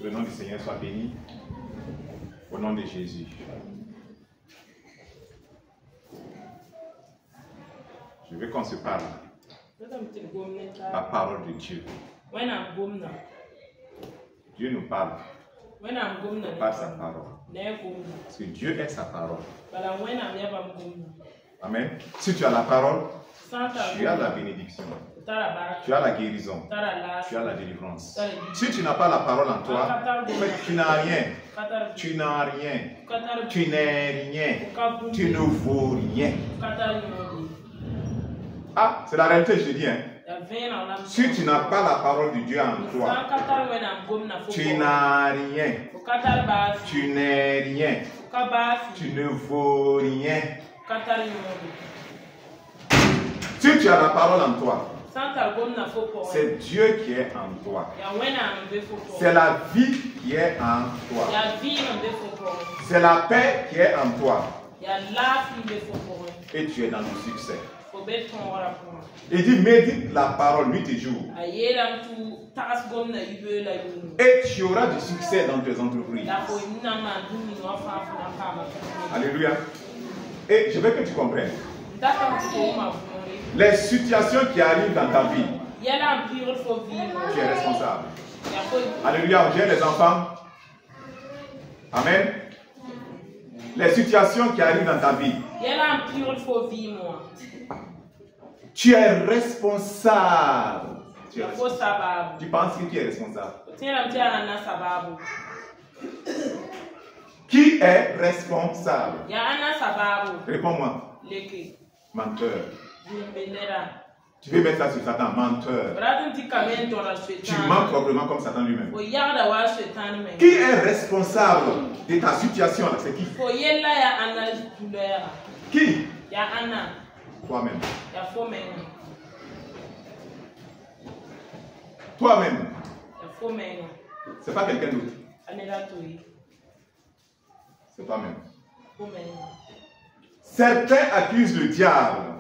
Le nom du Seigneur soit béni. Au nom de Jésus. Je veux qu'on se parle. La parole de Dieu. Dieu nous parle par sa parole. Parce que Dieu est sa parole. Amen. Si tu as la parole, tu as la bénédiction. Tu as la guérison. Tu as la délivrance. Si tu n'as pas la parole en toi, tu n'as rien. Tu n'as rien. Tu n'es rien. Tu ne vaux rien. Ah, c'est la réalité, je te dis. Hein. Si tu n'as pas la parole de Dieu en toi, tu n'as rien. Tu n'es rien. Tu ne vaux rien. Si tu as la parole en toi, c'est Dieu qui est en toi. C'est la vie qui est en toi. C'est la paix qui est en toi. Et tu es dans le succès. Il dit, médite la parole nuit et jour. Et tu auras du succès dans tes entreprises. Alléluia. Et je veux que tu comprennes. Les situations qui arrivent dans ta vie, tu es responsable. Alléluia. J'ai les enfants. Amen. Les situations qui arrivent dans ta vie, tu es responsable. Tu penses que tu es responsable. Qui est responsable? Réponds-moi. Menteur. Tu veux mettre ça sur Satan, menteur. Tu mens proprement comme Satan lui-même. Qui est responsable de ta situation? C'est qui? Qui? Toi-même. Toi-même. C'est pas quelqu'un d'autre. C'est toi-même. Certains accusent le diable.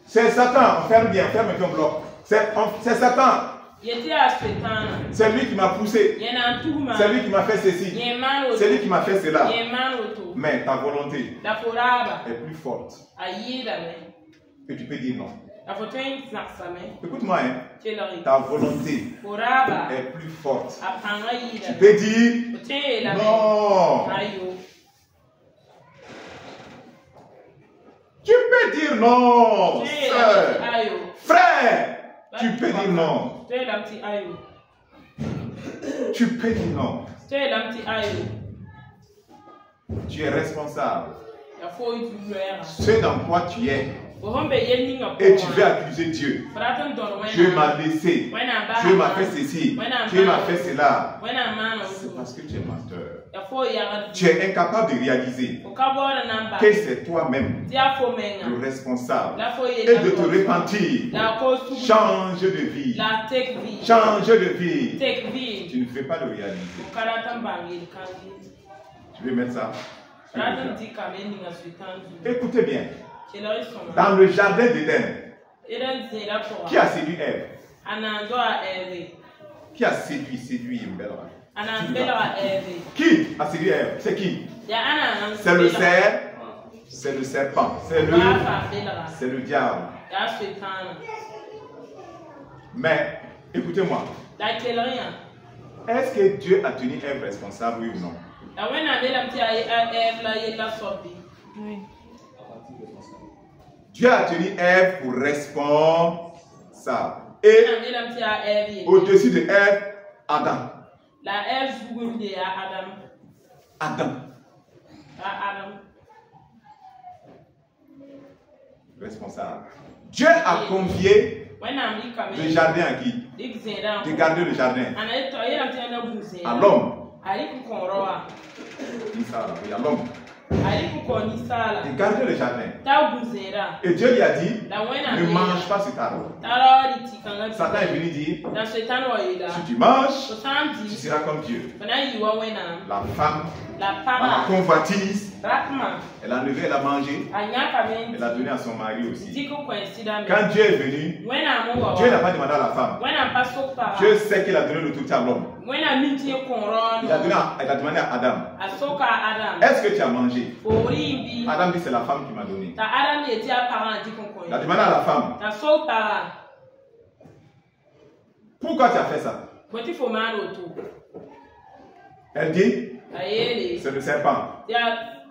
C'est Satan. Ferme bien, ferme ton bloc. C'est Satan. C'est lui qui m'a poussé. C'est lui qui m'a fait ceci. C'est lui qui m'a fait cela. Mais ta volonté est plus forte. Et tu peux dire non. Écoute-moi, hein. Ta volonté est plus forte. Tu peux dire non. Tu peux dire non, sœur. Frère, tu peux dire non. Tu peux dire non. Tu es responsable. C'est dans quoi tu es. Et tu veux accuser Dieu. Dieu m'a laissé. Dieu m'a fait ceci. Dieu m'a fait cela. C'est parce que tu es menteur. Tu es incapable de réaliser que c'est toi-même le responsable. Et de te repentir. Change de vie. Change de vie. Tu ne fais pas le réaliser. Tu veux mettre ça? Écoutez bien. Dans le jardin d'Éden, qui a séduit Ève? Qui a séduit Mbella? Qui a séduit Ève? C'est qui? C'est le cerf. C'est le serpent. C'est le diable. Mais, écoutez-moi. Est-ce que Dieu a tenu Ève responsable, oui ou non? Oui. Dieu a tenu Ève pour responsable. Et au-dessus de Ève, Adam. Adam. Responsable. Dieu a confié le jardin à qui? De garder le jardin. À l'homme. Il y a l'homme. Et gardez le jardin. Et Dieu lui a dit, ne mange pas cet arbre. Satan est venu dire, si tu manges, tu seras comme Dieu. La femme, la convoitise, elle a levé, elle a mangé, elle a donné à son mari aussi. Quand Dieu est venu, Dieu n'a pas demandé à la femme. Dieu sait qu'il a donné l'autorité à l'homme. Il a demandé à Adam. Est-ce que tu as mangé? Adam dit, c'est la femme qui m'a donné. Il a demandé à la femme. Pourquoi tu as fait ça? Elle dit, c'est le serpent.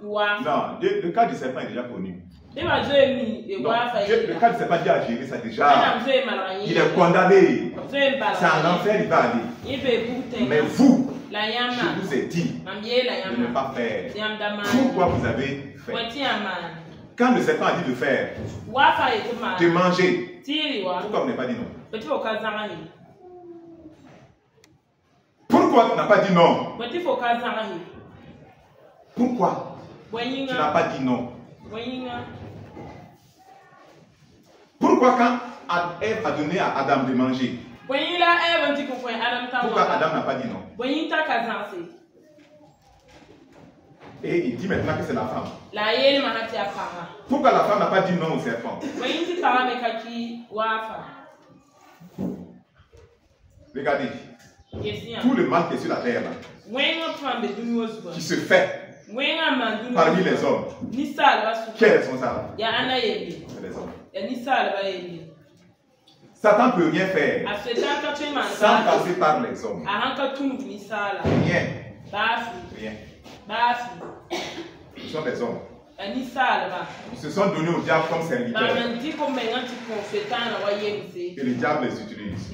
Non, le cas du serpent est déjà connu. Non, le cas du serpent, Dieu a géré ça déjà. Il est condamné. C'est en enfer, il va aller. Mais vous, je vous ai dit de ne pas faire. Pourquoi vous avez fait? Quand le serpent a dit de faire, de manger, pourquoi vous n'avez pas dit non? Pourquoi tu n'as pas dit non? Pourquoi tu n'as pas dit non? Pourquoi quand Ève a donné à Adam de manger, pourquoi Adam n'a pas dit non? Et il dit maintenant que c'est la femme. Pourquoi la femme n'a pas dit non au serpent? Regardez, tout le mal qui est sur la terre là, qui se fait parmi les hommes, qui est responsable? C'est les hommes. Satan ne peut rien faire sans passer par les hommes. Rien. Rien. Ce sont des hommes. Ils se sont donnés au diable comme serviteurs. Et le diable les utilise.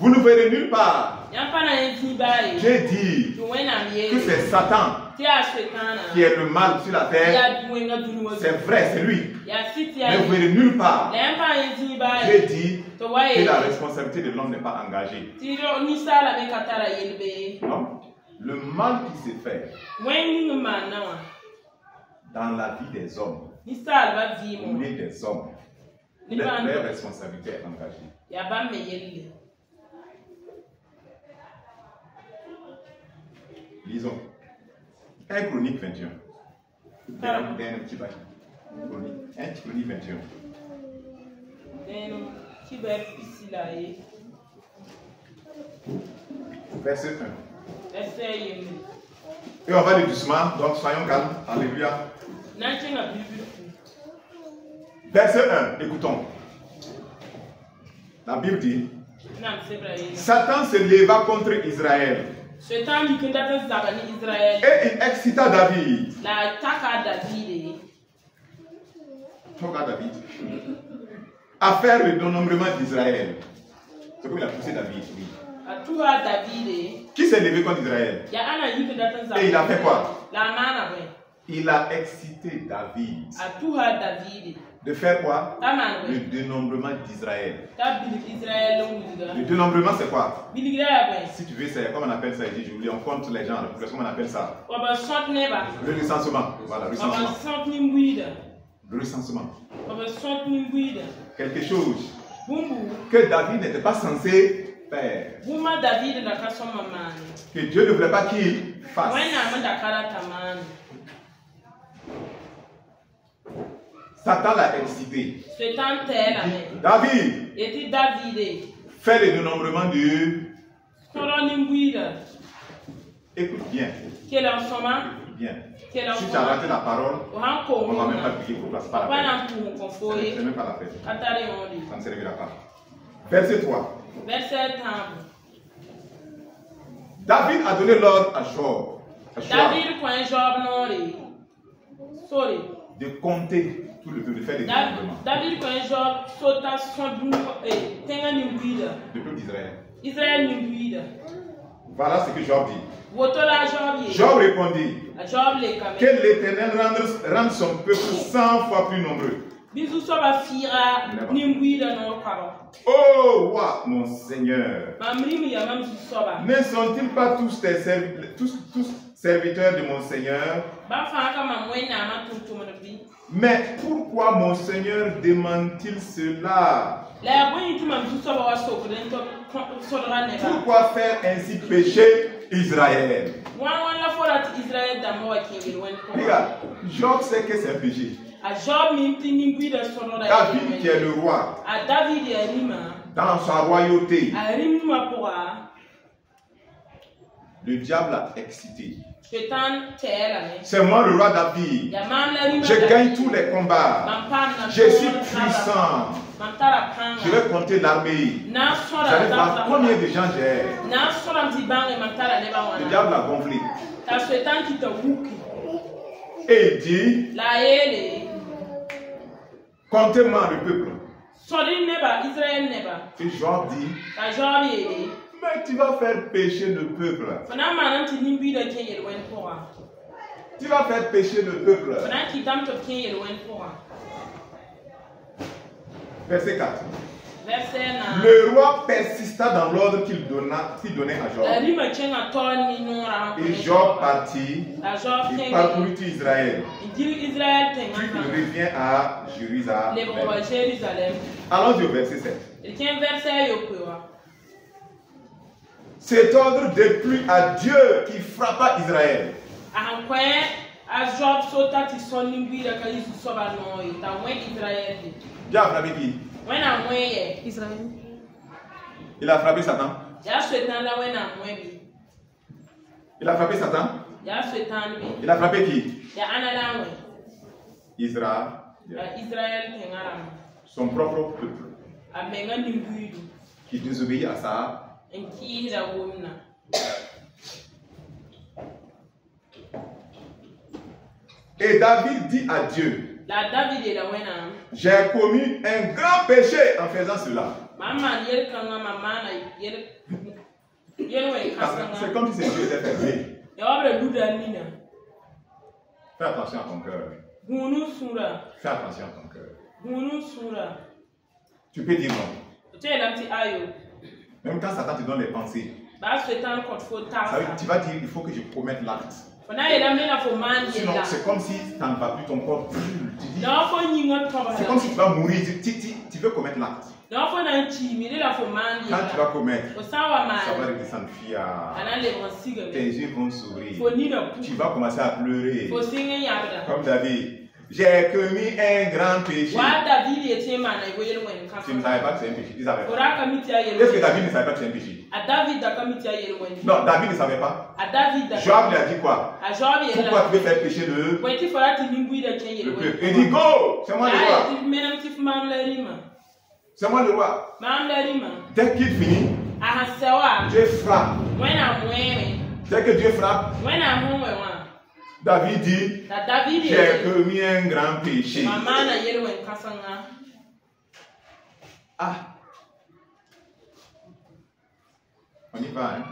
Vous ne verrez nulle part. J'ai dit que c'est Satan qui est le mal sur la terre. C'est vrai, c'est lui. Mais vous ne verrez nulle part. J'ai dit que la responsabilité de l'homme n'est pas engagée. Non. Le mal qui se fait dans la vie des hommes, au milieu des hommes, leur responsabilité est engagée. Lisons. 1 Chronique 21. Chronique 21. Verset 1. Et on va aller doucement, donc soyons calmes. Alléluia. Verset 1, écoutons. La Bible dit, Satan se leva contre Israël. Et il excita David. À faire le dénombrement d'Israël. C'est comme il a poussé David. Qui s'est levé contre Israël? Et il a fait quoi? Il a excité David. De faire quoi? Le dénombrement d'Israël. Le dénombrement, c'est quoi? Si tu veux, c'est comme on appelle ça ici, j'oublie, on compte les gens. Qu'est-ce qu'on appelle ça? Le recensement. Voilà, le recensement. Le recensement. Quelque chose que David n'était pas censé faire. Que Dieu ne voulait pas qu'il fasse. Satan l'a excité. David, fais le dénombrement de... Écoute bien. Bien. Si tu as raté la parole, on ne va même pas prier pour place. Pas la peine. C'est même pas la peine. Ça ne servira pas. Verset 3. David a donné l'ordre à Job. De compter tout le peuple, de faire des dénombrements. Le peuple d'Israël. Voilà ce que Job dit. Job répondit que l'Éternel rende son peuple 100 fois plus nombreux. Oh roi, mon Seigneur, ne sont-ils pas tous serviteurs de mon Seigneur? Mais pourquoi mon Seigneur demande-t-il cela? Pourquoi faire ainsi pécher Israël? Regarde, Job sait que c'est un péché. David qui est le roi, dans sa royauté, le diable l'a excité. C'est moi le roi David. Je gagne tous les combats. Je suis puissant. Je vais compter l'armée. J'allais voir combien de gens j'ai. Le diable a gonflé. Et il dit, comptez-moi le peuple. Et Job dit, mais tu vas faire pécher le peuple. Tu vas faire pécher le peuple. Verset 4. Le roi persista dans l'ordre qu'il donnait à Job. Et Job partit, il parcourut tout Israël. Puis il revient à Jérusalem. Allons-y au verset 7. Cet ordre déplut à Dieu qui frappa Israël. Dieu a frappé qui? Israël. Il a frappé Satan. Il a frappé Satan. Il a frappé qui? Israël. Son propre peuple. Qui désobéit à ça. Et David dit à Dieu, j'ai commis un grand péché en faisant cela. C'est comme si c'est Dieu était fermé. Fais attention à ton cœur. Fais attention à ton cœur. Tu peux dire non. Même quand Satan te donne les pensées, ça veut, tu vas dire il faut que je promette l'acte. Sinon, c'est comme si ça ne va plus, ton corps brûle. C'est comme si tu vas mourir, tu veux commettre l'acte. Quand tu vas commettre, ça va redescendre fier. Tes yeux vont sourire. Tu vas commencer à pleurer. Comme David. J'ai commis un grand péché. Tu ne savais pas que c'est un péché. Est-ce que David ne savait pas que c'est un péché? Non, David ne savait pas. Joab lui a dit quoi? Pourquoi tu veux faire pécher le peuple? Il dit go! C'est moi le roi. C'est moi le roi. Dès qu'il finit, Dieu frappe. Dès que Dieu frappe, David dit, j'ai commis un grand péché. Ah. On y va, hein?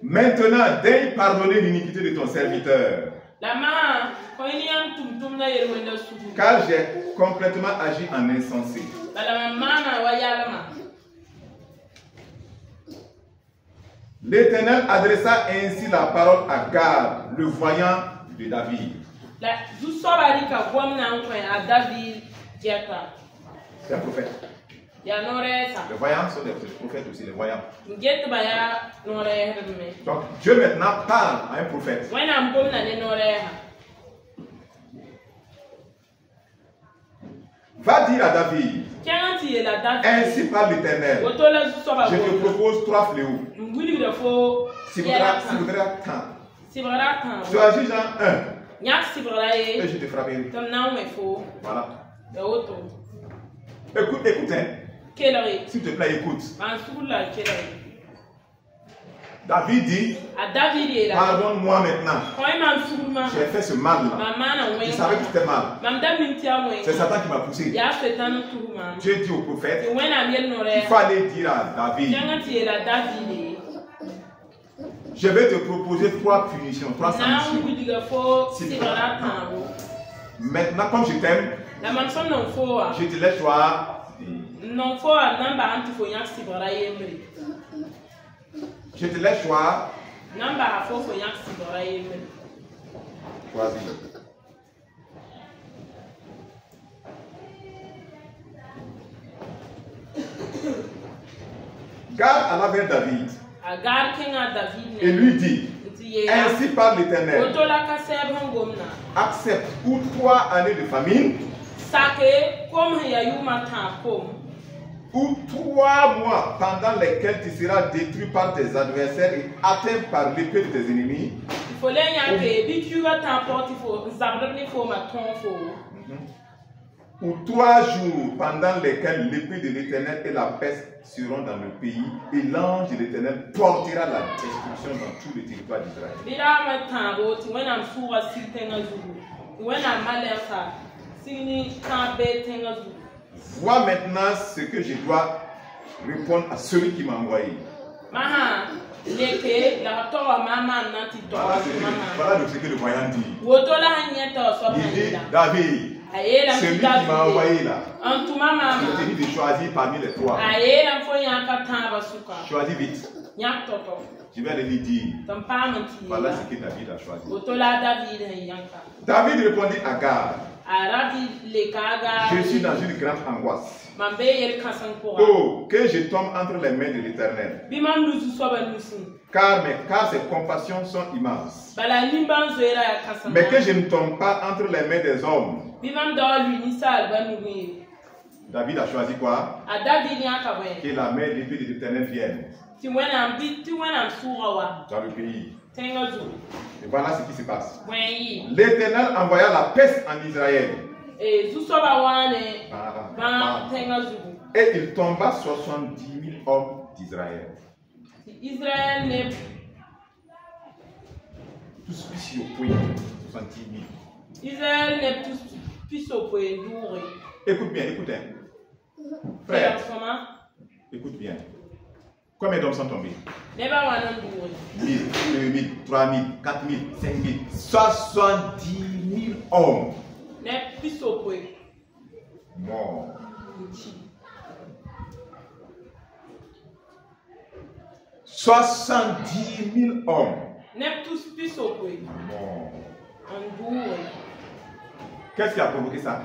Maintenant, daigne pardonner l'iniquité de ton serviteur. Car j'ai complètement agi en insensé. L'Éternel adressa ainsi la parole à Gad, le voyant de David. C'est un prophète. Les voyants sont des prophètes aussi, les voyants. Donc Dieu maintenant parle à un prophète. Va dire à David, ainsi parle l'Éternel, je te propose 3 fléaux. Si voudra tant. Tu agis dans 1. Et je te frapperai. Voilà. Écoute, hein. S'il te plaît, écoute. David dit, pardonne-moi maintenant. J'ai fait ce mal-là. Je savais que c'était mal. C'est Satan qui m'a poussé. Dieu dit au prophète, il faut aller dire à David Je vais te proposer 3 punitions, 3 sanctions. Maintenant, comme je t'aime, je te laisse choisir. Je te laisse choisir. Choisis. Gad alla vers David et lui dit, ainsi parle l'Éternel, accepte ou 3 années de famine ou 3 mois pendant lesquels tu seras détruit par tes adversaires et atteint par l'épée de tes ennemis, ou 3 jours pendant lesquels l'épée de l'Éternel et la peste seront dans le pays et l'ange de l'Éternel portera la destruction dans tout le territoire d'Israël. Vois maintenant ce que je dois répondre à celui qui m'a envoyé. Voilà ce que le voyant dit. Il dit, David, celui qui m'a envoyé là, je t'ai dit de choisir parmi les 3. Choisis vite. Je vais lui dire. Voilà ce que David a choisi. David répondit à Gad, je suis dans une grande angoisse. Oh, que je tombe entre les mains de l'Éternel. Car ses compassions sont immenses. Mais que je ne tombe pas entre les mains des hommes. David a choisi quoi? Que la main de l'épée de l'Éternel vienne dans le pays. Et voilà ce qui se passe. L'Éternel envoya la peste en Israël. Et il tomba 70 000 hommes d'Israël. Tous ici au point, 70 000. Écoute bien, écoute. Frère, écoute bien. Combien d'hommes sont tombés? 1000, 2000, 3000, 4000, 5000, 70 000 hommes. Morts. 70 000 hommes. Morts. Qu'est-ce qui a provoqué ça?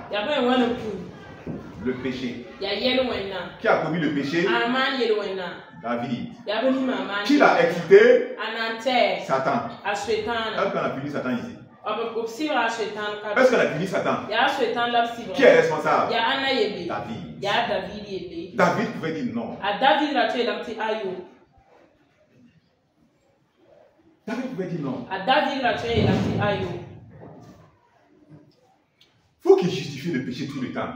Le péché. Qui a commis le péché? David. Qui l'a excité? Satan. Est-ce qu'on a puni Satan ici? Est-ce qu'on a puni Satan? Qui est responsable? David. David pouvait dire non. David pouvait dire non. Il faut qu'il justifie le péché tout le temps.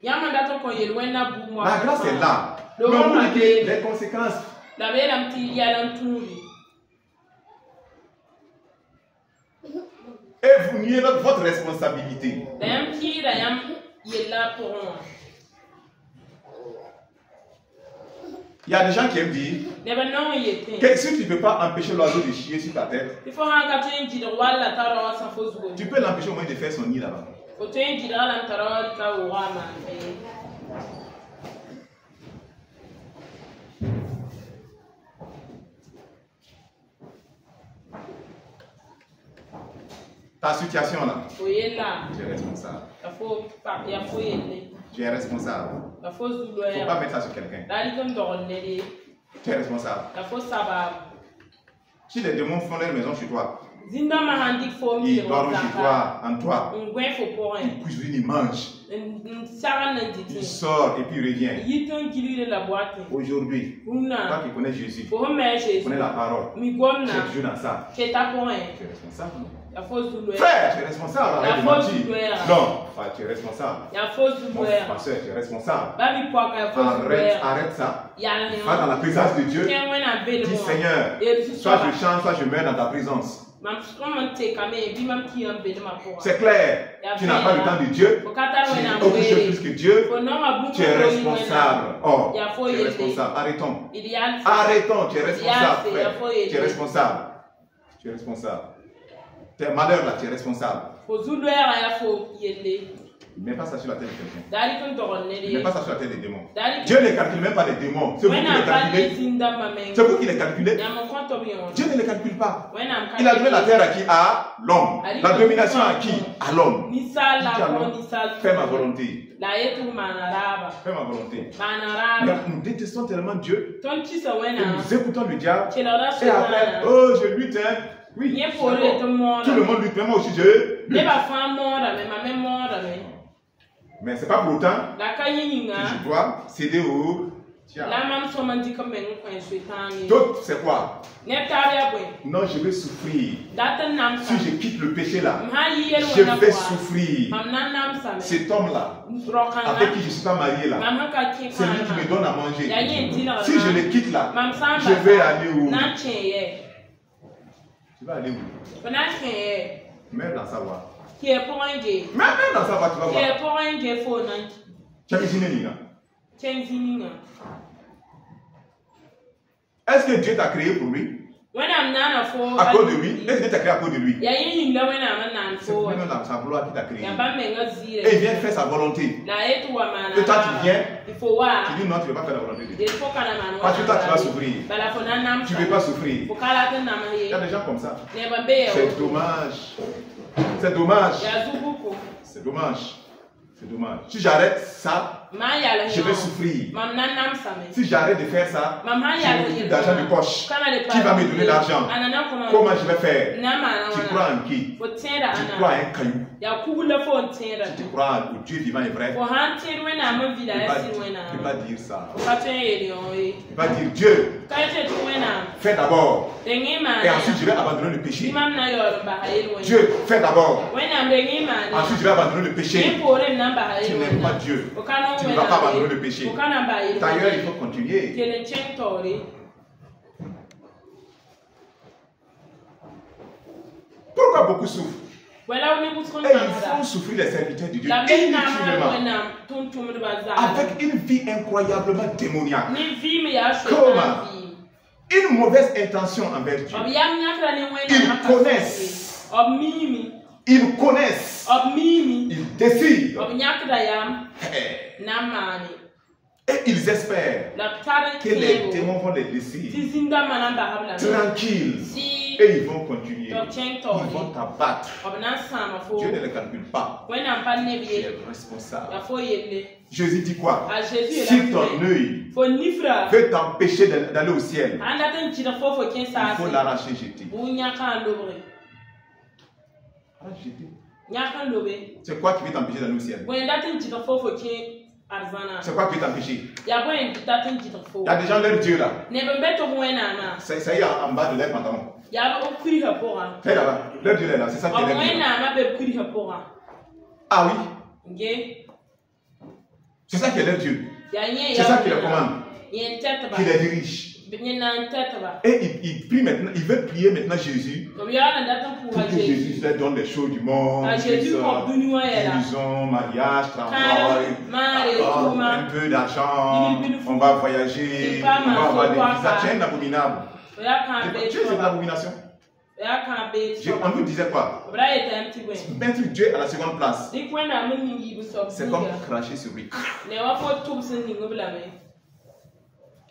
La grâce est là. Mais les conséquences. Et vous niez votre responsabilité. Il y a des gens qui aiment dire que si tu ne peux pas empêcher l'oiseau de chier sur ta tête, tu peux l'empêcher au moins de faire son nid là-bas. Ta situation là, tu es responsable. Tu es responsable. Il ne faut pas mettre ça sur quelqu'un. Tu es responsable. Si les démons font leur maison chez toi, ils dorment chez toi, en toi, ils cuisinent, ils mangent. Il sort et puis il revient. Aujourd'hui, toi qui connais Jésus, tu connais la parole, tu es toujours dans ça. Tu es responsable. Frère, tu es responsable. Non, tu es responsable. Mon soeur, tu es responsable. Arrête ça. Va dans la présence de Dieu. Dis Seigneur, soit je chante, soit je meurs dans ta présence. C'est clair. Tu n'as pas le temps de Dieu. Tu n'as aucune chose plus que Dieu. Tu es responsable. Oh, tu es responsable. Arrêtons. Arrêtons. Tu es responsable, frère. Tu es responsable. Tu es responsable. Tes malheurs là, tu es responsable. Ne mets pas ça sur la tête de quelqu'un. Ne mets pas ça sur la tête des démons. Dieu ne calcule même pas les démons. C'est vous qui les calculez. C'est vous qui les calculez. Dieu ne les calcule pas. Il a donné la terre à qui? À l'homme. La domination à qui? À l'homme. Fais ma volonté. Fais ma volonté. Nous détestons tellement Dieu que nous écoutons le diable. Et après, oh, je lutte. Oui, tout le monde lutte, même moi aussi je lutte. Mais c'est pas pour autant que je dois céder au diable. D'autres, c'est quoi? Non, je vais souffrir. Si je quitte le péché là, je vais souffrir. Cet homme-là, avec qui je ne suis pas marié là, c'est lui qui me donne à manger. Si je le quitte là, je vais aller où? Tu vas aller où? Meurs dans sa voie. Même dans sa voie, tu vas voir. Tu as cuisiné, est-ce que Dieu t'a créé pour lui? À cause de lui? Est-ce que Dieu t'a créé à cause de lui? C'est pour lui-même sa gloire qui t'a créé. Et il vient faire sa volonté. Et toi tu viens, tu dis non, tu ne veux pas faire la volonté de Dieu. Parce que toi tu vas souffrir. Tu ne veux pas souffrir. Il y a des gens comme ça. C'est dommage. C'est dommage. C'est dommage. C'est dommage. Si j'arrête ça, je vais souffrir. Si j'arrête de faire ça, je n'ai plus d'argent de poche. Qui va me donner l'argent? Comment je vais faire? Tu crois en qui? Tu crois en un caillou? Tu crois au Dieu vivant et vrai? Tu ne peux pas dire ça. Tu ne peux pas dire Dieu. Fais d'abord. Et ensuite je vais abandonner le péché. Dieu, fais d'abord. Ensuite je vais abandonner le péché. Tu n'aimes pas Dieu. Tu ne vas pas abandonner le péché. D'ailleurs, il faut continuer. Pourquoi beaucoup souffrent? Et ils font souffrir les serviteurs de Dieu inutilement. Avec une vie incroyablement démoniaque. Comment? Une mauvaise intention envers Dieu. Ils connaissent. Ils connaissent. Ils décident. Et ils espèrent que les démons vont les laisser tranquilles. Et ils vont continuer. Ils vont t'abattre. Dieu ne les calcule pas. Tu es responsable. Jésus dit quoi? Si ton œil veut t'empêcher d'aller au ciel, il faut l'arracher, jeter. C'est quoi qui veut t'empêcher d'aller au ciel? C'est quoi qui veut t'empêcher? Il y a des gens, leur Dieu là. Ça y est en bas de leur pantalon. C'est là-bas. Leur Dieu est là. C'est ça qui est leur Dieu. Ah oui? C'est ça qui est leur Dieu. C'est ça qui les commande. Qui les dirige. Et il prie maintenant, il veut prier maintenant Jésus pour que Jésus leur donne les choses du monde, guérison, mariage, travail, un peu d'argent, on va voyager, on va avoir des visas. Tu es un abominable. Tu es une abomination. On vous disait quoi? Mettre Dieu à la seconde place, c'est comme cracher sur lui.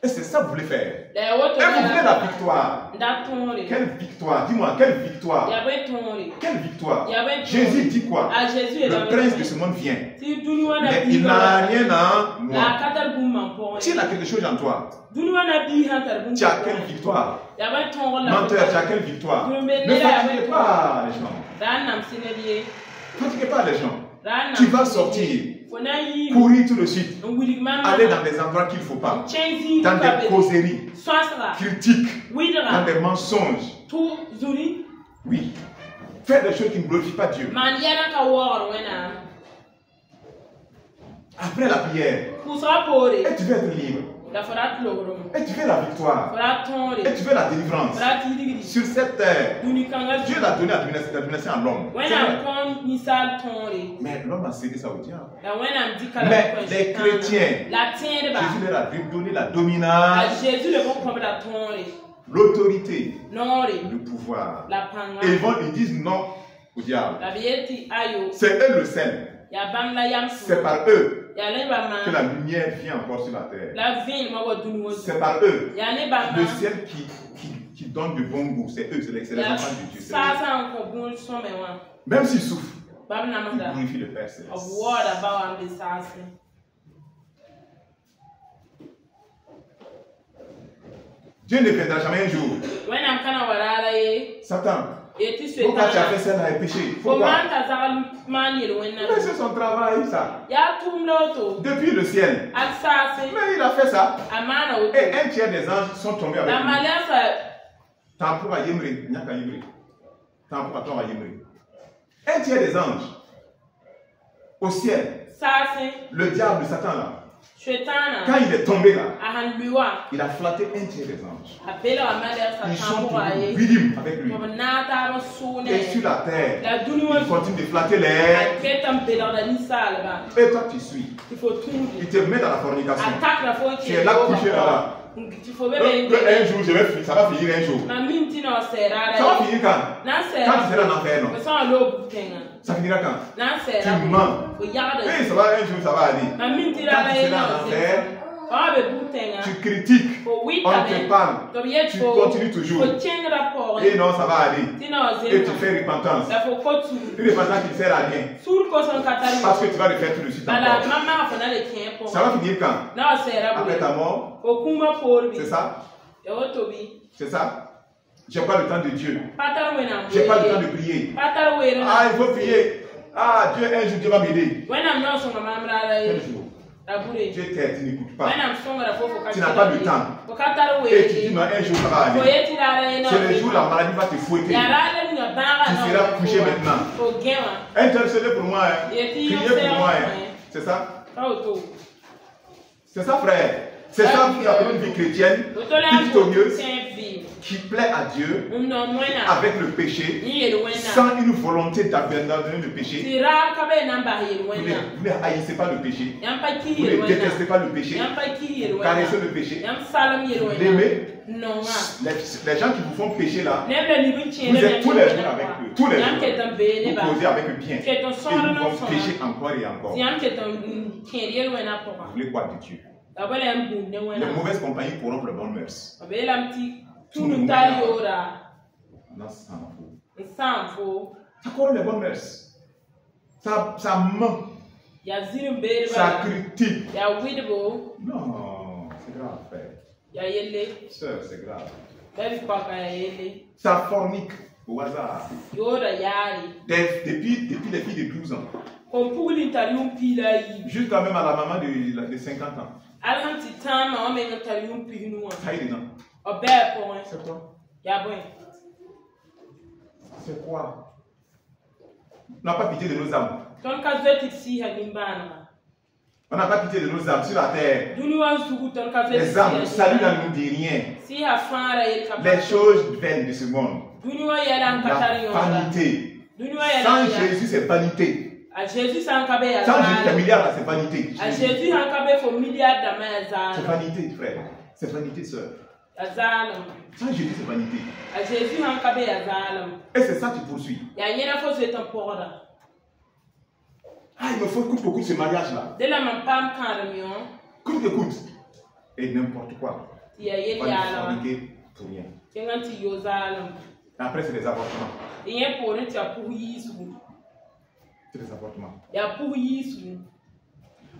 Et c'est ça que vous voulez faire. Et vous voulez la victoire. Quelle victoire? Dis-moi, quelle victoire? Quelle victoire? Jésus dit quoi? Le prince de ce monde vient. Mais il n'a rien en moi. S'il a quelque chose en toi, tu as quelle victoire? Menteur, tu as quelle victoire? Ne fatiguez pas les gens. Ne fatiguez pas les gens. Tu vas sortir. Courir tout de suite, aller dans des endroits qu'il ne faut pas, dans des causeries, critiques, dans des mensonges. Oui. Faire des choses qui ne glorifient pas Dieu. Après la prière, et tu veux être libre. Et tu veux la victoire. Et tu veux la délivrance. Sur cette terre, Dieu l'a donné à l'administration à l'homme. Mais l'homme a cédé ça au diable. Mais les chrétiens, Jésus leur a donné la dominance, l'autorité, le pouvoir. Et ils disent non au diable. C'est eux le sel. C'est par eux que la lumière vient encore sur la terre. C'est par eux le ciel qui donne de bon goût. C'est eux, c'est les enfants de Dieu. Même s'ils souffrent, ils glorifient le Père Céleste. Dieu ne viendra jamais un jour. Satan, pourquoi tu as fait ça dans les péchés? Pourquoi? Mais c'est son travail, ça. Depuis le ciel. Mais il a fait ça. Et un tiers des anges sont tombés avec lui. Un tiers des anges au ciel. Le diable, Satan là. Quand il est tombé là, il a flatté un tiers des anges. Ils sont tombés vidim avec lui. Et sur la terre, il continue de flatter l'air. Et toi tu suis. Il te met dans la fornication. Tu es là couché là-bas. Un jour, ça va finir un jour. Ça va finir quand? Quand tu seras en enfer, non? Ça finira quand? Tu mens. Oui, ça va, un jour, ça va aller. Quand tu seras en enfer, tu critiques, on te parle, tu continues toujours. Et non, ça va aller. Et tu fais repentance. Une repentance qui ne sert à rien. Parce que tu vas le faire tout de suite encore. Ça va finir quand? Après ta mort? C'est ça? C'est ça? J'ai pas le temps de Dieu. J'ai pas le temps de prier. Ah, il faut prier. Ah, Dieu, un jour, Dieu va m'aider. Quel jour? Dieu t'aide, tu n'écoutes pas. Tu n'as pas le temps. Et tu dis non, un jour ça va aller. C'est le jour où la maladie va te fouetter. Tu seras couché maintenant. Intercédez pour moi. Priez pour moi. C'est ça? C'est ça, frère. C'est ça que vous appelez une vie chrétienne victorieuse, qui plaît à Dieu avec le péché, sans une volonté d'abandonner le péché. Vous ne haïssez pas le péché, vous ne détestez pas le péché, vous caressez le péché, vous l'aimez. Les gens qui vous font pécher là, vous êtes tous les jours avec eux, tous les jours, vous causez avec eux bien, et ils vont pécher encore et encore. Vous voulez quoi de Dieu? Les mauvaises compagnies corrompent les bonnes mœurs. Tout le monde ça corrompt les bonnes mœurs. Ça ment. Ça critique. Non, c'est grave, frère. Sœur, c'est grave. Ça fornique au hasard. Depuis les filles de 12 ans. Jusqu'à même à la maman de 50 ans. Ça y est dedans. C'est quoi? C'est quoi? On n'a pas pitié de nos âmes. On n'a pas pitié de nos âmes sur la terre. Les âmes, salut ne nous dit rien. Les choses vaines de ce monde. La vanité. Sans Jésus, c'est vanité. Sans Jésus, c'est milliard, c'est vanité. C'est vanité, frère. C'est vanité, soeur. Sans Jésus, c'est vanité. Et c'est ça que tu poursuis. Ah, il me faut coûte beaucoup ce mariage-là. Coûte que coûte. Et n'importe quoi. On va fabriquer pour rien. Après, c'est des avortements. C'est des avortements.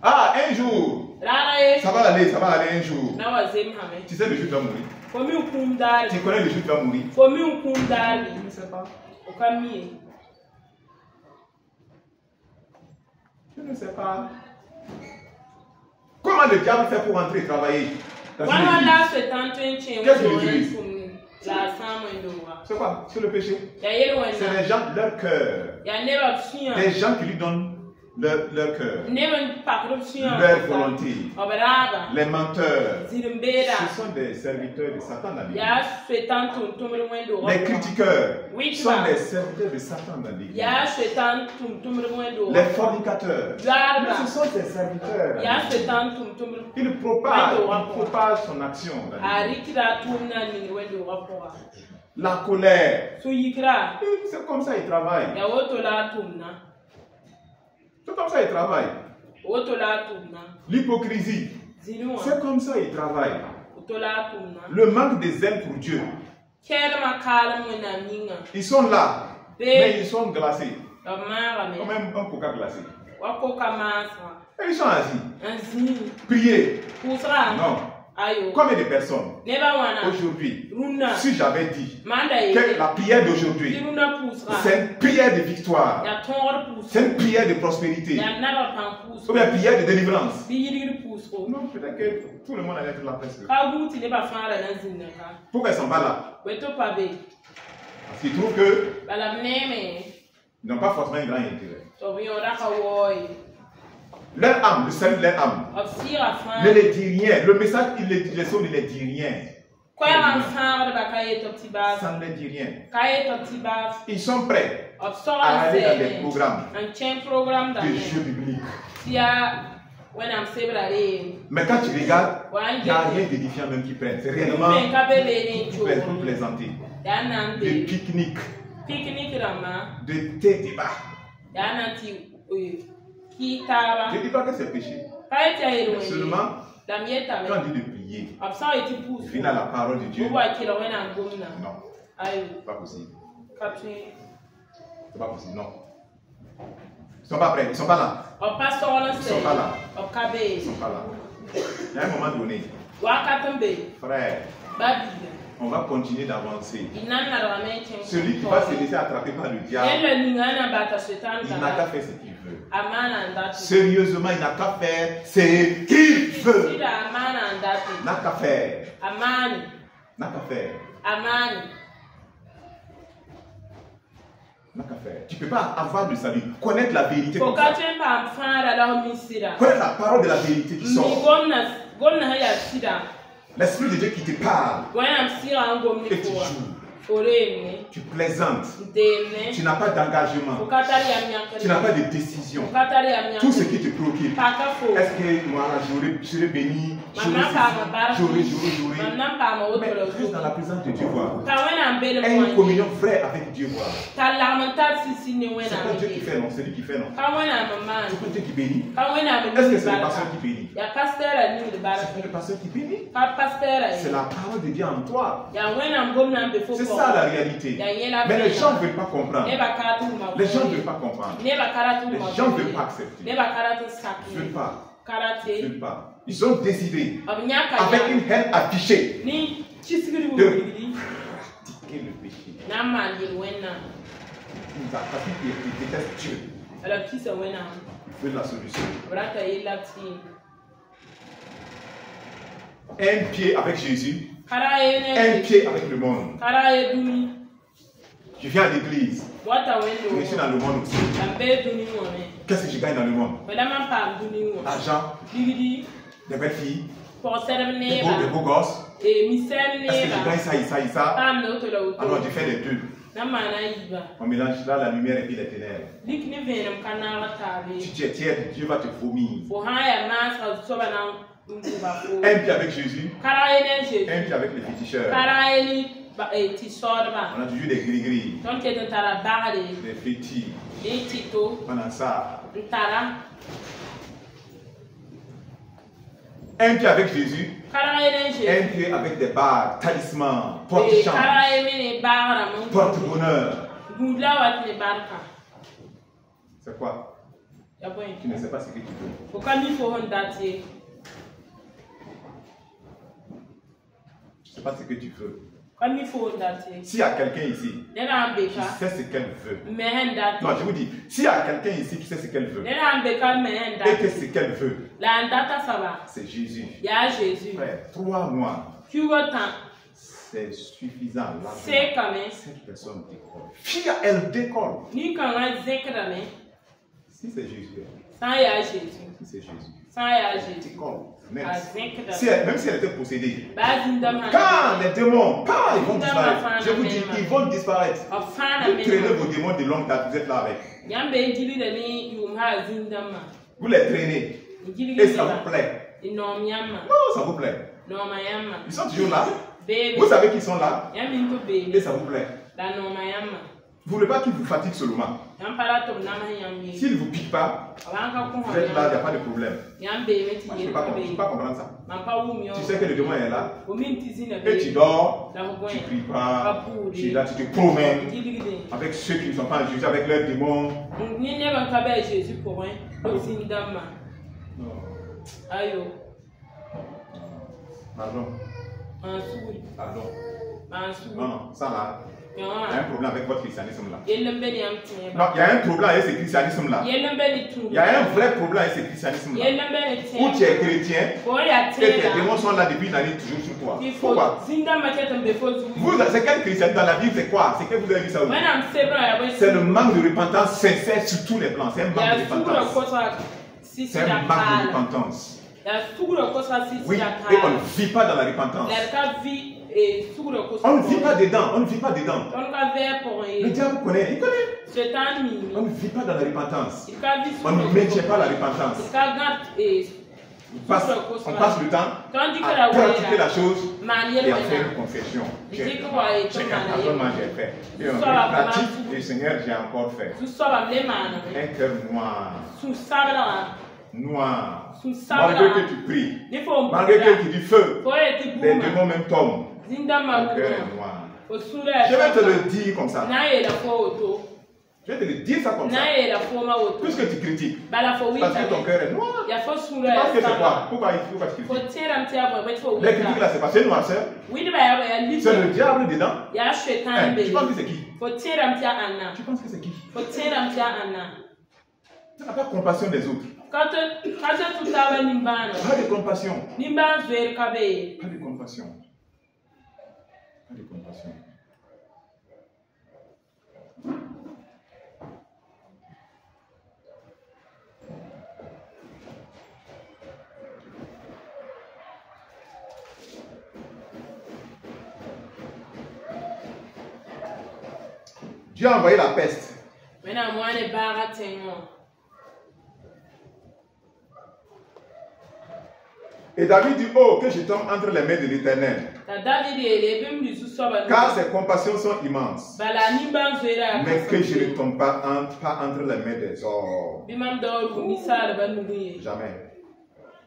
Ah, un jour. Ça va aller un jour. Tu sais, le jour tu vas mourir. Tu connais le jour tu vas mourir. Je ne sais pas. Je ne sais pas. Comment le diable fait pour entrer et travailler? Qu'est-ce que l'Église? C'est quoi? C'est le péché. C'est les gens, leur cœur. Des gens qui lui donnent leur cœur, leur volonté. Les menteurs, ce sont des serviteurs de Satan dans l'église. Les critiqueurs sont des serviteurs de Satan dans l'église. Les fornicateurs, ce sont des serviteurs. Ils propagent son action dans l'église. La colère, c'est comme ça ils travaillent. C'est comme ça ils travaillent. L'hypocrisie, c'est comme ça ils travaillent. Le manque de zèle pour Dieu. Ils sont là, mais ils sont glacés. Comme un coca glacé. Et ils sont assis. Prier. Non. Combien de personnes aujourd'hui, si j'avais dit que la prière d'aujourd'hui, c'est une prière de victoire, c'est une prière de prospérité, ou bien une prière de délivrance, non, peut-être que tout le monde allait être là presque. Pourquoi ils ne sont pas là? Parce qu'ils trouvent que ils n'ont pas forcément un grand intérêt. Leur âme, le salut de leur âme, ne les dit rien. Le message, il les sauve, ne les dit rien. Ça ne les dit rien. Ils sont prêts à aller dans des programmes de jeux bibliques. Mais quand tu regardes, il n'y a rien d'édifiant même qui prennent. C'est réellement pour plaisanter. Des pique-niques, de tes débats. Je ne dis pas que c'est péché. Seulement, quand on dit de prier, venir à la parole de Dieu. Non, pas possible. C'est pas possible, non. Ils ne sont pas prêts, ils ne sont pas là. Ils ne sont pas là. Ils ne sont pas là. Il y a un moment donné, frère, on va continuer d'avancer. Celui qui va se laisser attraper par le diable, il n'a qu'à faire ce qu'il veut. Sérieusement, il n'a qu'à faire ce qu'il veut. N'a qu'à faire. N'a qu'à faire. N'a qu'à faire. Tu ne peux pas avoir de salut. Connaître la vérité. Connaître la parole de la vérité qui sort. L'Esprit de Dieu qui te parle. Et tu joues. Tu plaisantes. Tu n'as pas d'engagement. Tu n'as pas de décision. Tout ce qui te préoccupe. Est-ce que moi, je serai béni? J'aurai. Mais reste dans la présence de Dieu. Aie une communion vraie avec Dieu. C'est pas Dieu qui fait, non. C'est lui qui fait, non. C'est pas Dieu qui bénit. Est-ce que c'est le pasteur qui bénit? C'est pas le pasteur qui bénit. C'est la parole de Dieu en toi. C'est ça la réalité. Mais les gens ne veulent pas comprendre. Les gens ne veulent pas comprendre. Les gens ne veulent pas accepter. Ils ne veulent pas. Ils veulent pas. Ils ont décidé, avec une haine affichée, de pratiquer le péché. Parce qu'ils détestent Dieu. Il faut la solution. Un pied avec Jésus, un pied avec le monde. Je viens à l'église. Je suis dans le monde aussi. Qu'est-ce que je gagne dans le monde? Argent, des belles filles, des beaux gosses. Est-ce que je gagne ça et ça et ça? Alors je fais les deux. On mélange là la lumière et puis les ténèbres. Tu es tiède, Dieu va te vomir. Un pied avec Jésus, un pied avec les féticheurs. On a toujours des gris-gris, des fétis. Pendant ça, un pied avec Jésus, un pied avec des barres, talismans, porte-chance, porte-bonheur. C'est quoi? Tu ne sais pas ce que tu veux. Je ne sais pas ce que tu veux. S'il y a quelqu'un ici qui sait ce qu'elle veut. Non, je vous dis, s'il y a quelqu'un ici qui sait ce qu'elle veut. Et que ce qu'elle veut, c'est Jésus. Frère, 3 mois. C'est suffisant. Cette personne décolle. Elle décolle. Si c'est Jésus. Sans y a Jésus. Si c'est Jésus. Sans y a Jésus. Même si elle était possédée. Quand les démons, ils vont disparaître. Je vous dis, ils vont disparaître. Vous traînez vos démons de longue date, vous êtes là avec. Vous les traînez. Et ça vous plaît. Non, ça vous plaît. Ils sont toujours là. Vous savez qu'ils sont là. Et ça vous plaît. Vous ne voulez pas qu'ils vous fatiguent seulement. S'ils ne vous piquent pas, vous êtes là, il n'y a pas de problème. Je ne peux pas comprendre ça. Tu sais que le démon est là. Et tu dors, tu ne pries pas, tu es là, tu te promènes avec ceux qui ne sont pas en Jésus, avec leurs démons. Pardon. Pardon. Non, ça là. Il y a un problème avec votre christianisme là. Non, il y a un problème avec ce christianisme là. Il y a un vrai problème avec ce christianisme là. Où tu es chrétien et tes démons sont là depuis une année toujours sur toi. Pourquoi? C'est quel christianisme dans la Bible? C'est quoi? C'est que vous avez vu ça aussi? C'est le manque de repentance sincère sur tous les plans. C'est un manque de repentance. C'est un manque de repentance. Oui, et on ne vit pas dans la repentance. On ne vit pas dedans, on ne vit pas dedans. Le diable connaît, il connaît. On ne vit pas dans la repentance. On ne maintient pas la repentance. On passe le temps à pratiquer la chose et à faire une confession. J'ai fait. Et on pratique, et Seigneur, j'ai encore fait. Un cœur noir. Noir. Malgré que tu pries, malgré que tu dis feu, les démons même tombent. Un cœur noir. Je vais te le dire comme ça. Je vais te le dire ça comme ça. Puisque tu critiques, parce que ton cœur est noir. Tu penses que c'est quoi? Pourquoi tu critiques? Les critiques là, c'est pas c'est noir, c'est le diable dedans. Tu penses que c'est qui? Tu penses que c'est qui? Tu n'as pas compassion des autres. Pas de compassion. Pas de compassion. Pas de compassion. Dieu a envoyé la peste. Et David dit, oh, que je tombe entre les mains de l'Éternel. Car ses compassions sont immenses. Mais que je ne tombe pas entre les mains des hommes. Jamais.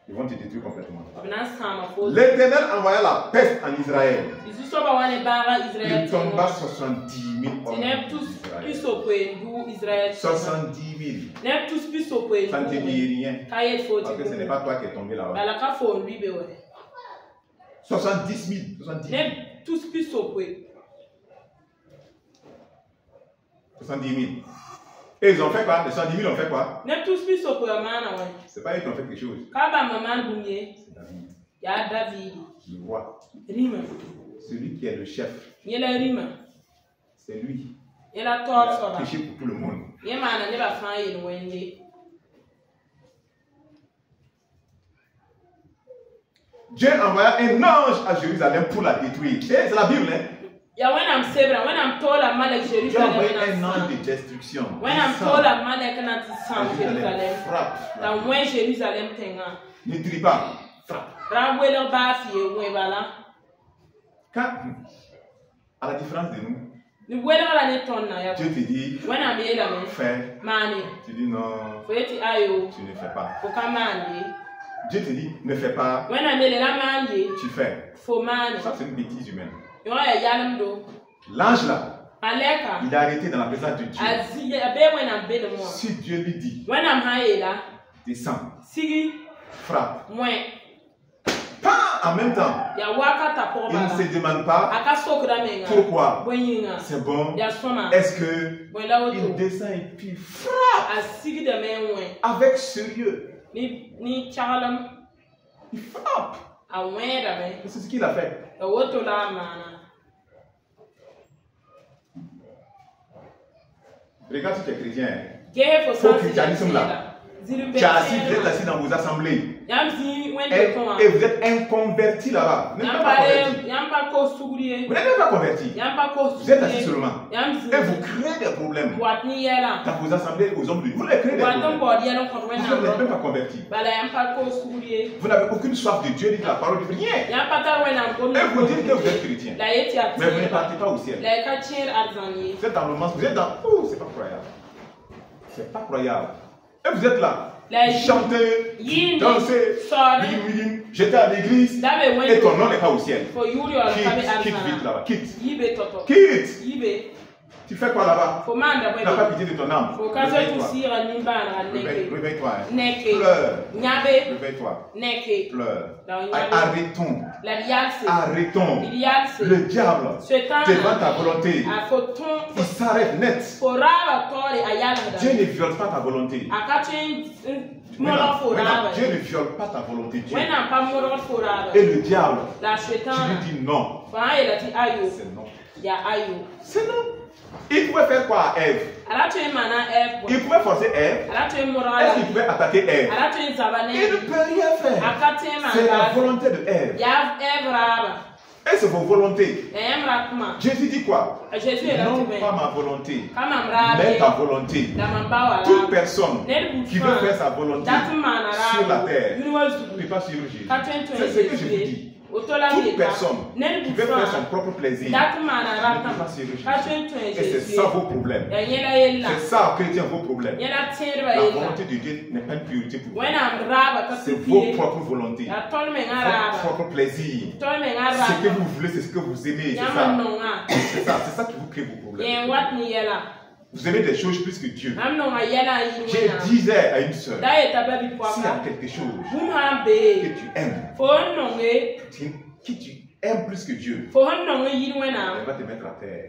Ils vont te détruire complètement. L'Éternel envoya la peste en Israël. Il tomba 70 000 hommes. 70 000. Ça ne te dit rien. Parce que ce n'est pas toi qui es tombé là-bas. 70 000. 70 000. 70 000. Et ils ont fait quoi? Les 70 000 ont fait quoi? C'est pas eux qui ont fait quelque chose. C'est David. Le roi. Celui qui est le chef. C'est lui. Il a péché pour tout le monde. Dieu envoya un ange à Jérusalem pour la détruire. C'est la Bible, hein? Dieu a envoyé un ange de destruction. Ne tue pas. Frappe. Quand, à la différence de nous, Dieu te dit, fais. Tu dis non, tu ne fais pas. Dieu te dit, ne fais pas. Tu fais. Ça, c'est une bêtise humaine. L'ange là, il est arrêté dans la présence de Dieu. Si Dieu lui dit, descends, frappe. Pas en même temps. Il ne se demande pas pourquoi. C'est bon. Est-ce que il descend et puis frappe avec sérieux. Il frappe. C'est ce qu'il a fait. Regarde si tu es chrétien. Faux christianisme là. Tu êtes assis dans vos assemblées. Et vous êtes inconvertis là-bas. Vous n'êtes pas convertis. Vous n'êtes même pas convertis. Vous êtes assis seulement. Et vous créez des problèmes. Dans vos assemblées, aux hommes de Dieu. Vous les créez des problèmes. Vous n'êtes même pas convertis. Vous n'avez aucune soif de Dieu ni de la parole de rien. Et vous dites que vous êtes chrétien. Mais vous ne partez pas au ciel. Vous êtes dans le mensonge. Vous êtes dans... Oh, c'est pas croyable. C'est pas croyable. Et vous êtes là. Chanter, danser, j'étais à l'église et ton nom n'est pas au ciel. Quitte vite là-bas. Quitte. Tu fais quoi là-bas? Tu n'as pas pitié de ton âme. Réveille-toi. Réveille-toi. Pleure. Arrêtons. Arrêtons. Le diable, devant ta volonté, il s'arrête net. Dieu ne viole pas ta volonté. Dieu ne viole pas ta volonté. Dieu. Et le diable, tu lui dis non. C'est non. C'est non. Il pouvait faire quoi à Ève? Il pouvait forcer Ève. Est-ce qu'il pouvait attaquer Ève? Il ne peut rien faire. C'est la volonté de Ève. Et c'est vos volontés. Jésus dit quoi? Non pas ma volonté, mais ta volonté. Toute personne qui veut faire sa volonté sur la terre ne peut pas suivre Jésus. C'est ce que je vous dis. Toute personne qui veut faire son propre plaisir ne peut pas suivre Jésus. Et c'est ça vos problèmes. C'est ça, chrétien, vos problèmes. La volonté de Dieu n'est pas une priorité pour vous. C'est vos propres volontés, votre propre plaisir. Ce que vous voulez, c'est ce que vous aimez. C'est ça qui vous crée vos problèmes. Vous aimez des choses plus que Dieu. Je disais à une sœur, s'il y a quelque chose que tu aimes, que tu aimes plus que Dieu, elle va te mettre à terre.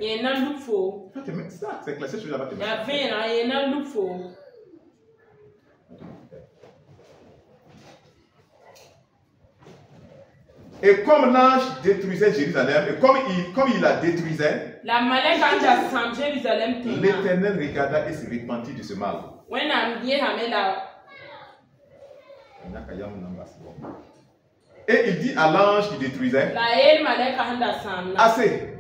C'est que la seule chose elle va te mettre à terre. Et comme l'ange détruisait Jérusalem, et comme il la détruisait, l'Éternel regarda et se repentit de ce mal. Et il dit à l'ange qui détruisait, assez,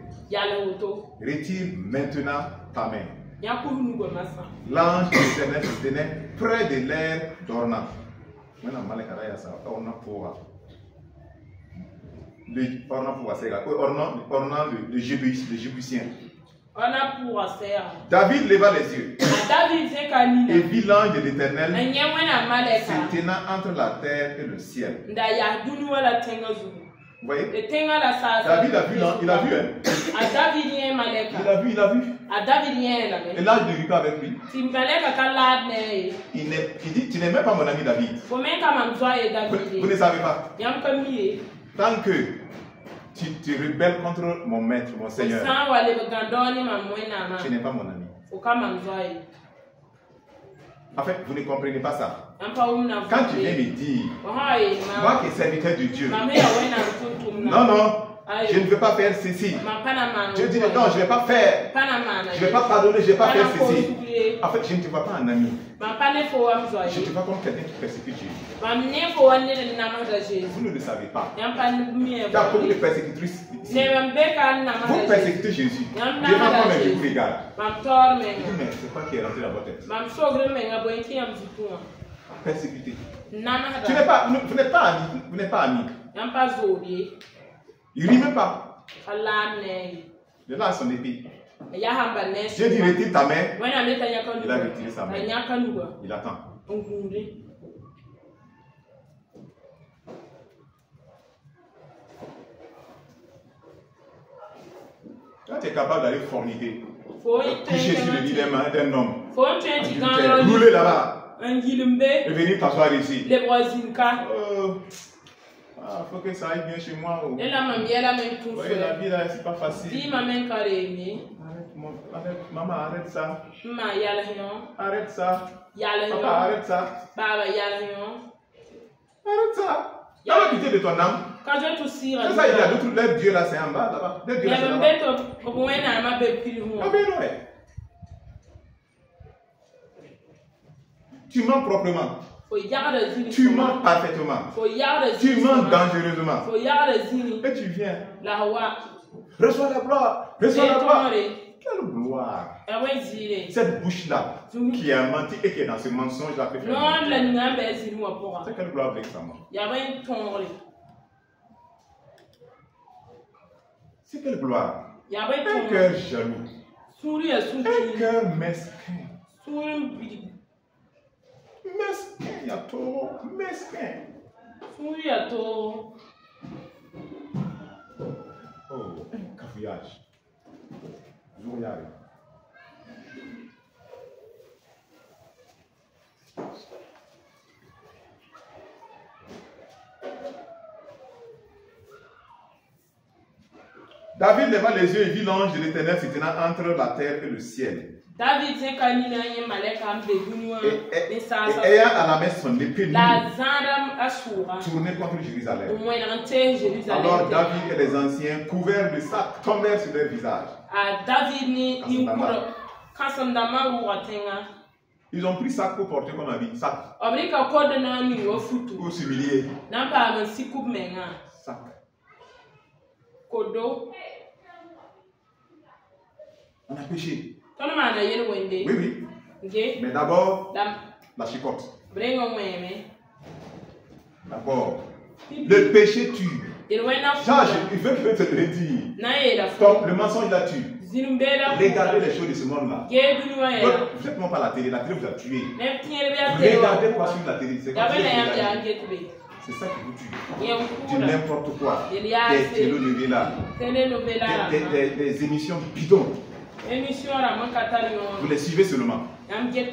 retire maintenant ta main. L'ange de l'Éternel se tenait près de l'air d'Ornan. Le Jébusien. David leva les yeux et vit l'ange de l'Éternel se tenant entre la terre et le ciel. Vous voyez? David a vu l'ange, il a vu. Il a vu. Et l'ange ne vit pas avec lui. Il dit, tu n'es même pas mon ami David. Vous ne savez pas. Tant que tu te rebelles contre mon maître, mon Seigneur, tu n'es pas mon ami. En fait, vous ne comprenez pas ça. Quand tu viens me dire, moi qui est serviteur de Dieu, non, je ne veux pas faire ceci. Je dis non, je ne vais pas faire. Je ne vais pas pardonner, je ne vais pas faire ceci. En fait, je ne te vois pas un ami. Je te vois comme quelqu'un qui persécute Jésus. Vous ne le savez pas. Il y a beaucoup de persécutrices ici. Vous persécutez Jésus. Devant moi-même, je vous regarde. Mais c'est quoi qui est rentré dans votre tête? Persécuté. Vous n'êtes pas amis. Vous n'êtes pas amis. Il rit même pas. Il a son épée. Dieu dit retire ta main. Il a retiré sa main. Il attend. Quand tu es capable d'aller forniquer, coucher sur le lit d'un homme, rouler là-bas, et venir t'asseoir ici. Il faut que ça aille bien chez moi. Oui, la vie là, c'est pas facile. Maman, arrête ça. Arrête ça. Papa, arrête ça. Arrête ça. Il y a la pitié de ton âme. C'est ça, il y a d'autres dieux là, c'est en bas là-bas. Les dieux là, c'est là-bas. Ah ben non, Tu mens proprement. Tu mens parfaitement. Tu mens dangereusement. Et tu viens. Reçois la gloire. Reçois la gloire. Quelle gloire. Cette bouche-là qui a menti et qui est dans ce mensonge-là. C'est quelle gloire avec sa main. C'est quelle gloire. Un cœur jaloux. Un cœur mesquin. Mesquin, il y a trop. Mesquin. Oh, cafouillage. Je vais y arriver. David leva les yeux et vit l'ange de l'Éternel se tenant entre la terre et le ciel. Et ayant à la main son épée tournée contre Jérusalem. Alors David et les anciens, couverts de sacs, tombèrent sur leur visage. Ils ont pris sac pour porter comme habit. Sac. Pour s'humilier. Sac. On a péché. Oui, oui. Mais d'abord, la chicotte. D'abord, le péché tue. Charge, il veut te le dire. Donc, le mensonge la tue. Regardez les choses de ce monde-là. Vous n'êtes pas la télé vous a tué. Regardez quoi sur la télé. C'est ça qui vous tue. Du n'importe quoi. Des télénovelas. Des émissions bidons. Vous les suivez seulement. Il y a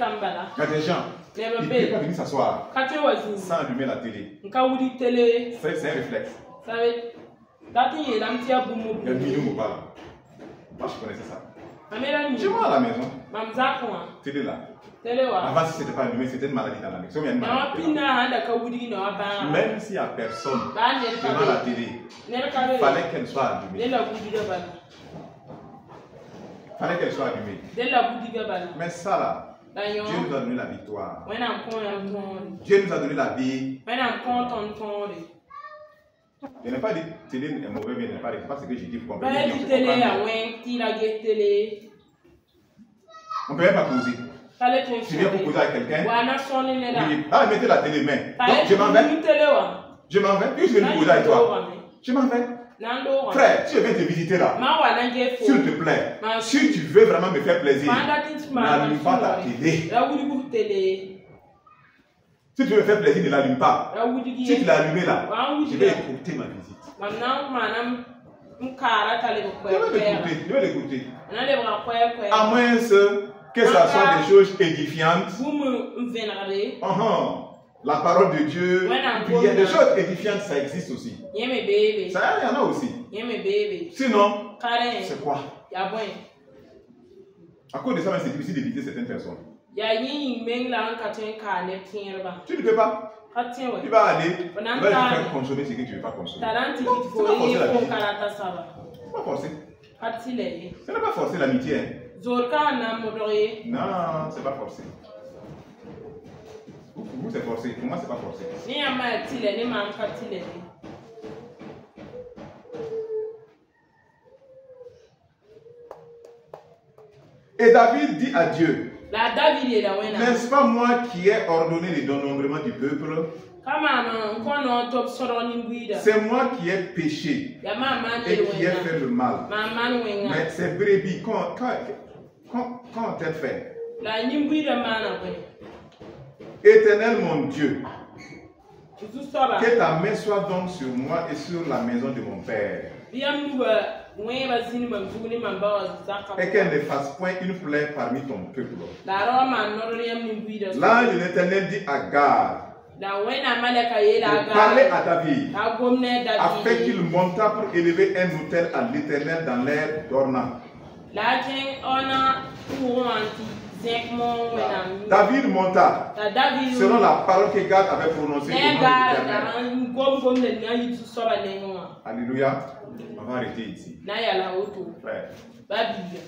des gens qui ne peuvent pas venir s'asseoir sans allumer la télé. C'est un réflexe. Il y a un million au bas. Moi je connaissais ça. Chez moi à la maison. Télé là. Avant, si ce n'était pas allumé, c'était une maladie dans la maison. Même s'il n'y a personne devant la télé, il fallait qu'elle soit allumée. Il fallait qu'elle soit allumée. Mais ça là, Dieu nous a donné la victoire. Dieu nous a donné la vie. Je n'ai pas dit que télé est mauvais, mais je n'ai pas dit ce que j'ai dit. On ne peut même pas causer. Tu viens pour causer avec quelqu'un. Ah, mettez la télé, mais. Donc, je m'en vais. Je m'en vais. Puis je viens pour causer avec toi. Je m'en vais. Frère, si je viens te visiter là, s'il te plaît, si tu veux vraiment me faire plaisir, n'allume pas ta télé. Si tu veux me faire plaisir, ne l'allume pas. Si tu l'as allumé là, je vais écouter ma visite. Je vais l'écouter. À moins que ça soit des choses édifiantes. La parole de Dieu. Puis il y a des choses édifiantes, ça existe aussi. Ça, il y en a aussi. Sinon, c'est quoi? À cause de ça, c'est difficile d'éviter certaines personnes. Tu ne peux pas. Tu vas aller, tu vas te faire consommer ce que tu ne veux pas consommer. C'est pas forcer la vie. Ce n'est pas forcer l'amitié. Non, c'est pas forcé. Pour vous, c'est forcé. Pour moi, c'est pas forcé. Et David dit à Dieu, n'est-ce pas moi qui ai ordonné le dénombrement du peuple? C'est moi qui ai péché et qui ai fait le mal. Mais ces brebis, quand ont-elles fait? Éternel mon Dieu, que ta main soit donc sur moi et sur la maison de mon père. Et qu'elle ne fasse point une plaie parmi ton peuple. L'ange de l'Éternel dit à Gad de parler à David afin qu'il montât pour élever un autel à l'Éternel dans l'air d'Ornan. David monta selon la parole que Gad avait prononcée au nom de l'Éternel. Alléluia. On va arrêter ici. Frère,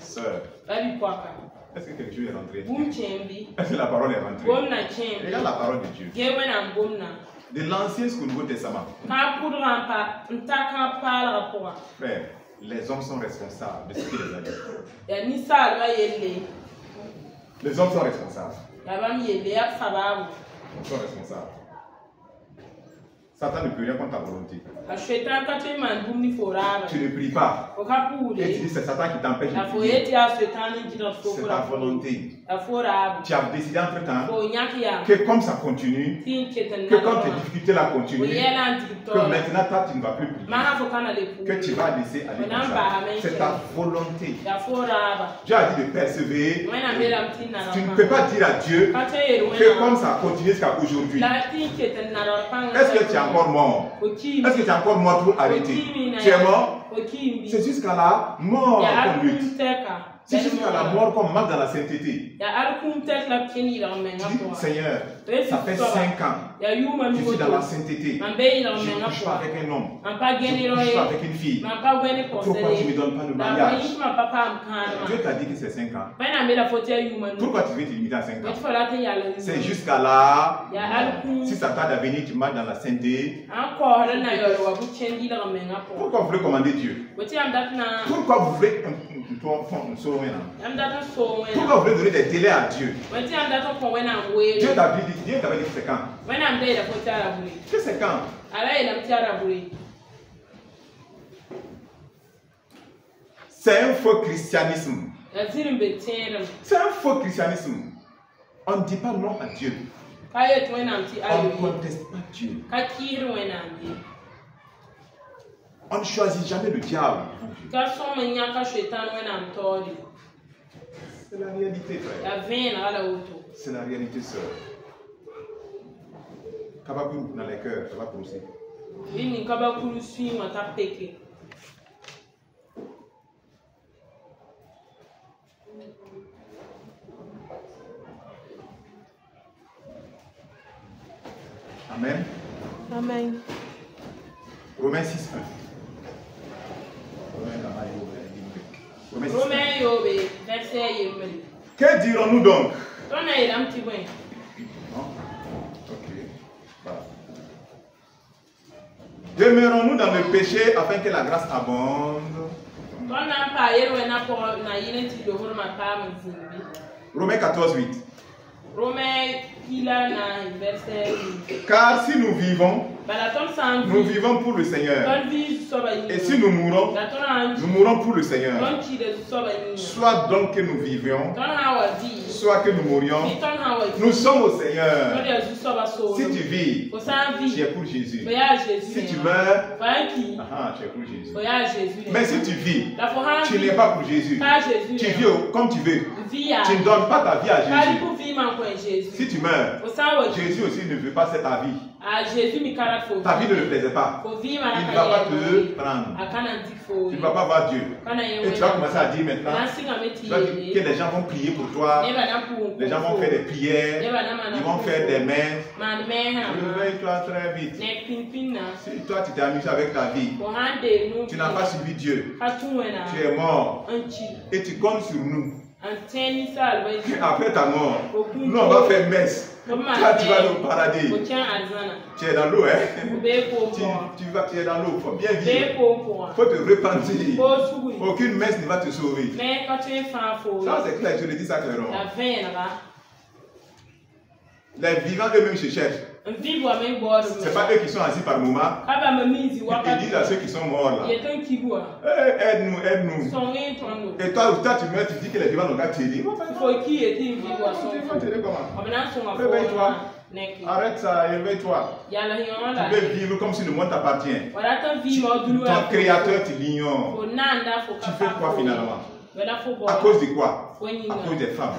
sœur, Est-ce que quelque chose est rentré? Est-ce que la parole est rentrée? Regarde la parole de Dieu. De l'Ancien jusqu'au Nouveau Testament. Frère, les hommes sont responsables de ce qu'ils ont dit. Les hommes sont responsables. Ils sont responsables. Satan ne peut rien contre ta volonté. Tu ne pries pas. Et tu dis c'est Satan qui t'empêche de prier. C'est ta volonté. Tu as décidé entre temps que comme ça continue, que comme tes difficultés là continuent, que maintenant toi tu ne vas plus prier. Que tu vas laisser aller comme ça. C'est ta volonté. Dieu a dit de persévérer. Tu ne peux pas dire à Dieu que comme ça continue jusqu'à aujourd'hui. Est-ce que tu as encore mort? Est-ce que tu es encore mort pour arrêter? Tu es mort? C'est jusqu'à la mort qu'on lutte. C'est jusqu'à la mort qu'on marche dans la sainteté. Tu dis, Seigneur, ça fait 5 ans. Je suis dans la sainteté. Je ne couche pas avec un homme. Je ne couche pas avec une fille. Pourquoi tu ne me donnes pas le mariage? Dieu t'a dit que c'est 5 ans. Pourquoi tu veux te limiter à 5 ans? C'est jusqu'à là. Si ça tarde à venir, tu marches dans la sainteté. Pourquoi vous voulez commander Dieu? Pourquoi vous voulez pourquoi vous voulez donner des délais à Dieu? Dieu t'avait dit que c'est quand? Que c'est quand? C'est un faux christianisme. C'est un faux christianisme. On ne dit pas non à Dieu. On ne conteste pas Dieu. On ne choisit jamais le diable. C'est la réalité, frère. C'est la réalité, sœur. Kabakuru dans les cœurs, Kabakuru aussi. Amen. Amen. Romains 6, 1. Que dirons-nous donc? Demeurons-nous dans le péché afin que la grâce abonde? Romains 14, 8. Car si nous vivons pour le Seigneur. Et si nous mourons pour le Seigneur. Soit donc que nous vivions, soit que nous mourions, nous sommes au Seigneur. Si tu vis, tu es pour Jésus. Si tu meurs, tu es pour Jésus. Mais si tu vis, tu n'es pas pour Jésus. Tu vis comme tu veux. Tu ne donnes pas ta vie à Jésus. Si tu meurs, Jésus aussi ne veut pas cette ta vie. Ta vie ne le plaisait pas. Il ne va pas te prendre. Tu ne vas pas voir Dieu. Et tu vas commencer à dire maintenant, tu vas dire que les gens vont prier pour toi. Les gens vont faire des prières. Ils vont faire des mains. Réveille-toi très vite. Si toi tu t'es amusé avec ta vie, tu n'as pas suivi Dieu. Tu es mort. Et tu comptes sur nous. Après ta mort, nous on va faire messe. Toi tu vas au paradis. Tu es dans l'eau, hein? Tu es dans l'eau. Il faut bien vivre. Il faut te repentir. Aucune messe ne va te sauver. Ça c'est clair, je le dis ça clairement. Les vivants eux-mêmes se cherchent. C'est pas eux qui sont assis par moment. Ils disent à ceux qui sont morts là. Aide-nous, aide-nous. Et toi tu meurs, tu dis que les vivants n'ont qu'à t'aider. Il faut t'aider comment? Réveille-toi. Arrête ça, réveille-toi. Tu veux vivre comme si le monde t'appartient. Ton créateur, tu l'ignores. Tu fais quoi finalement? À cause de quoi? À cause des femmes,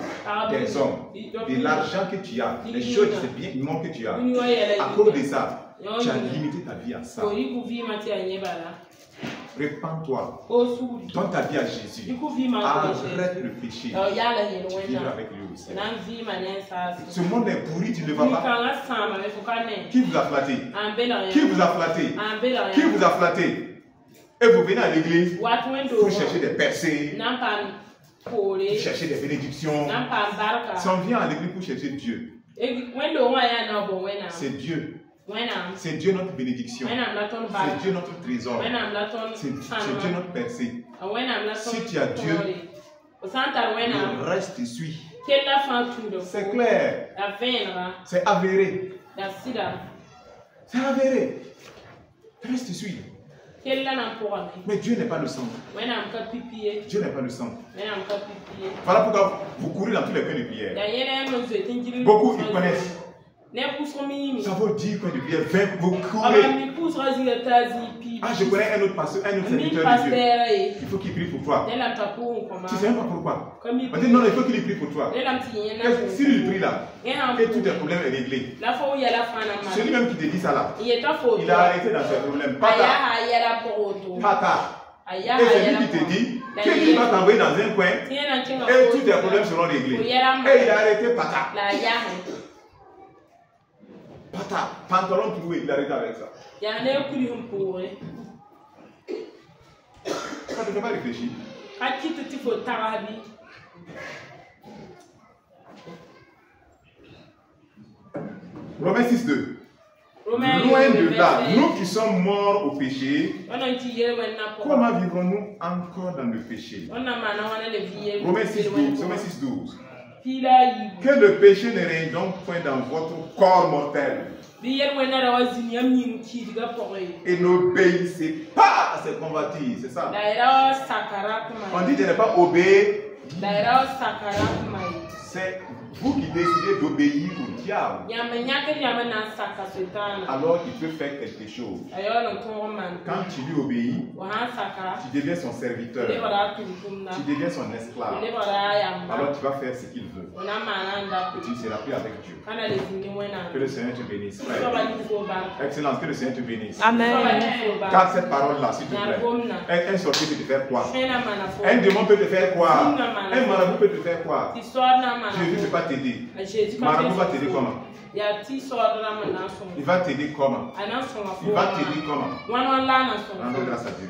des hommes, de l'argent que tu as, des choses, c'est bien non que tu as. À cause de ça, tu as limité ta vie à ça. Répands-toi. Donne ta vie à Jésus. Arrête le péché. Vivre avec lui aussi. Ce monde est pourri, tu ne le vois pas. Qui vous a flatté? Qui vous a flatté? Qui vous a flatté? Et vous venez à l'église pour chercher des percées. chercher des bénédictions. Si on vient à l'église pour chercher Dieu, c'est Dieu. C'est Dieu notre bénédiction. C'est Dieu notre trésor. C'est Dieu notre percée. Si tu as Dieu, le reste te suit. C'est clair. C'est avéré. C'est avéré. Le reste te suit. Mais Dieu n'est pas le centre. Dieu n'est pas le centre. Voilà pourquoi vous courez dans tous les coins de prière. Beaucoup ils connaissent. Ça veut dire coin de prière, 20, vous courez. Ah, je connais un autre pasteur, un autre serviteur de Dieu. Il faut qu'il prie pour toi. Tu ne sais même pas pourquoi. On dit non, il faut qu'il prie pour toi. S'il lui prie là, et tous tes problèmes est réglé. Celui même qui te dit ça là, il a arrêté dans ses problèmes. Pas tard. Et c'est lui qui te dit qu'il va t'envoyer dans un coin et tous tes problèmes seront réglés. Et il a arrêté pas tard. Pata, pantalon troué, il arrête avec ça. Ça ne fait pas réfléchir. Romains 6.2. Loin de là, nous qui sommes morts au péché, comment vivrons-nous encore dans le péché? Romains 6.12. Que le péché ne règne donc point dans votre corps mortel. Et n'obéissez pas à ses convoitises, c'est ça. On dit de ne pas obéir. C'est vous qui décidez d'obéir au diable. Alors il peut faire quelque chose. Quand tu lui obéis, tu deviens son serviteur. Tu deviens son esclave. Alors tu vas faire ce qu'il veut. Et tu ne seras plus avec Dieu. Que le Seigneur te bénisse. Excellence, que le Seigneur te bénisse. Amen. Garde cette parole-là, s'il te plaît. Un sorcier peut te faire quoi? Un démon peut te faire quoi? Un marabout peut te faire quoi? Jésus ne peut pas t'aider. Marabout va t'aider comment? Il va t'aider comment? Il va t'aider comment? Rendons grâce à Dieu.